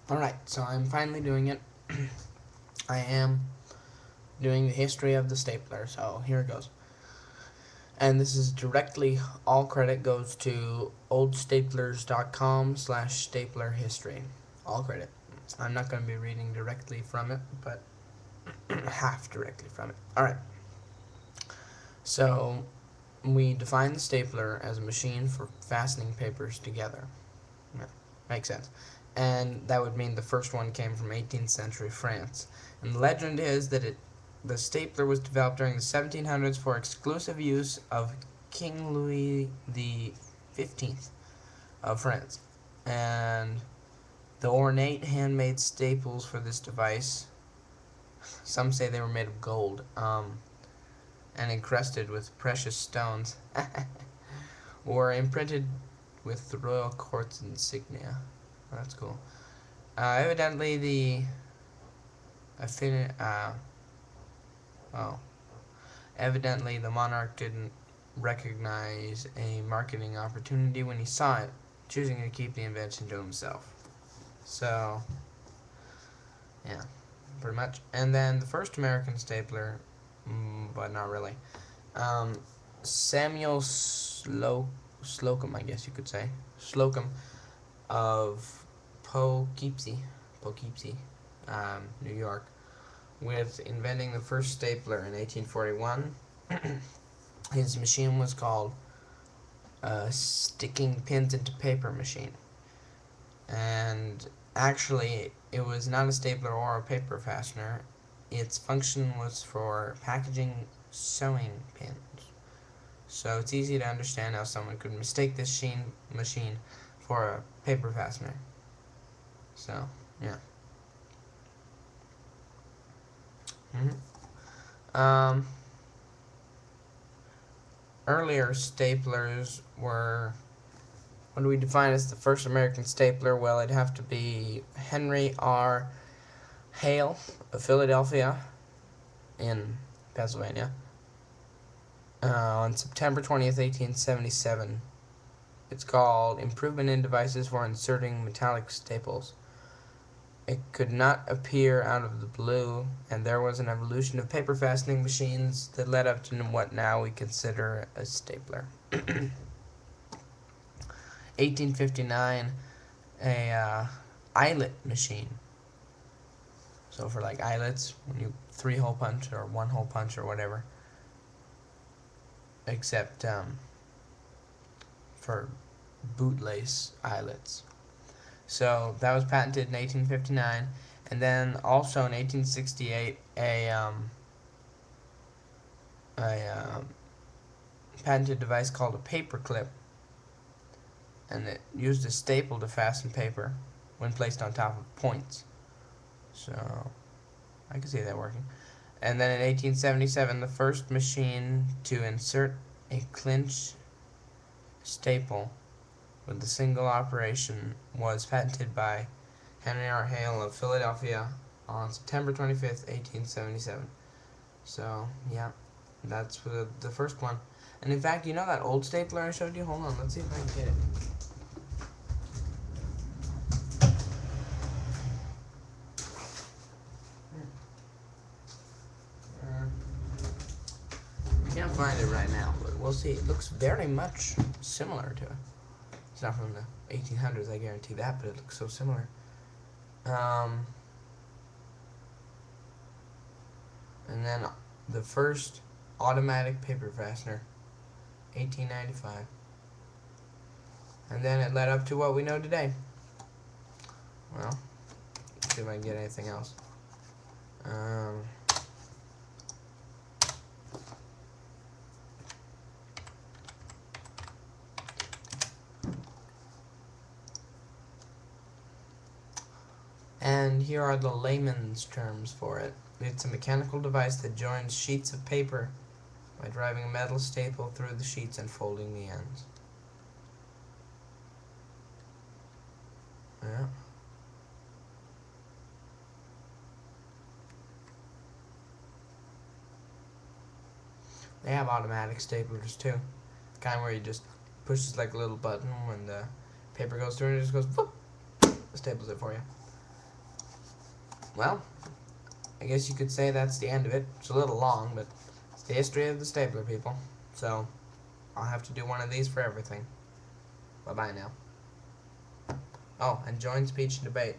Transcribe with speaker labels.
Speaker 1: Alright, so I'm finally doing it. I am doing the history of the stapler, so here it goes. And this is directly, all credit goes to oldstaplers.com/stapler history. All credit. I'm not going to be reading directly from it, but half directly from it. Alright, so we define the stapler as a machine for fastening papers together. Yeah, makes sense. And that would mean the first one came from 18th century France. And the legend is that the stapler was developed during the 1700s for exclusive use of King Louis the 15th of France. And the ornate handmade staples for this device, some say they were made of gold, and encrusted with precious stones, were imprinted with the royal court's insignia. Oh, that's cool. Evidently, evidently the monarch didn't recognize a marketing opportunity when he saw it, choosing to keep the invention to himself. So, yeah, pretty much. And then the first American stapler, but not really. Samuel Slocum, I guess you could say, Slocum of Poughkeepsie, New York, with inventing the first stapler in 1841. His machine was called sticking pins into paper machine. And actually, it was not a stapler or a paper fastener. Its function was for packaging sewing pins. So it's easy to understand how someone could mistake this machine for a paper fastener. So, yeah. Earlier staplers were, what do we define as the first American stapler? Well, it'd have to be Henry R. Hale of Philadelphia in Pennsylvania on September 20th, 1877. It's called Improvement in Devices for Inserting Metallic Staples. It could not appear out of the blue, and there was an evolution of paper fastening machines that led up to what now we consider a stapler. 1859, a eyelet machine. So for like eyelets, when you 3-hole punch or 1-hole punch or whatever, except for bootlace eyelets. So that was patented in 1859, and then also in 1868, a patented device called a paper clip, and it used a staple to fasten paper when placed on top of points. So I can see that working. And then in 1877, the first machine to insert a clinch staple with a single operation was patented by Henry R. Hale of Philadelphia on September 25th, 1877. So, yeah, that's the first one. And in fact, you know that old stapler I showed you? Hold on, let's see if I can get it. Can't find it right now, but we'll see. It looks very much similar to it. It's not from the 1800s, I guarantee that, but it looks so similar. And then the first automatic paper fastener, 1895. And then it led up to what we know today. Well, let's see if I can get anything else. And here are the layman's terms for it. It's a mechanical device that joins sheets of paper by driving a metal staple through the sheets and folding the ends. Yeah. They have automatic staplers too. The kind where you just push this like a little button when the paper goes through and it just goes whoop, staples it for you. Well, I guess you could say that's the end of it. It's a little long, but it's the history of the stapler, people. So, I'll have to do one of these for everything. Bye-bye now. Oh, and join speech and debate.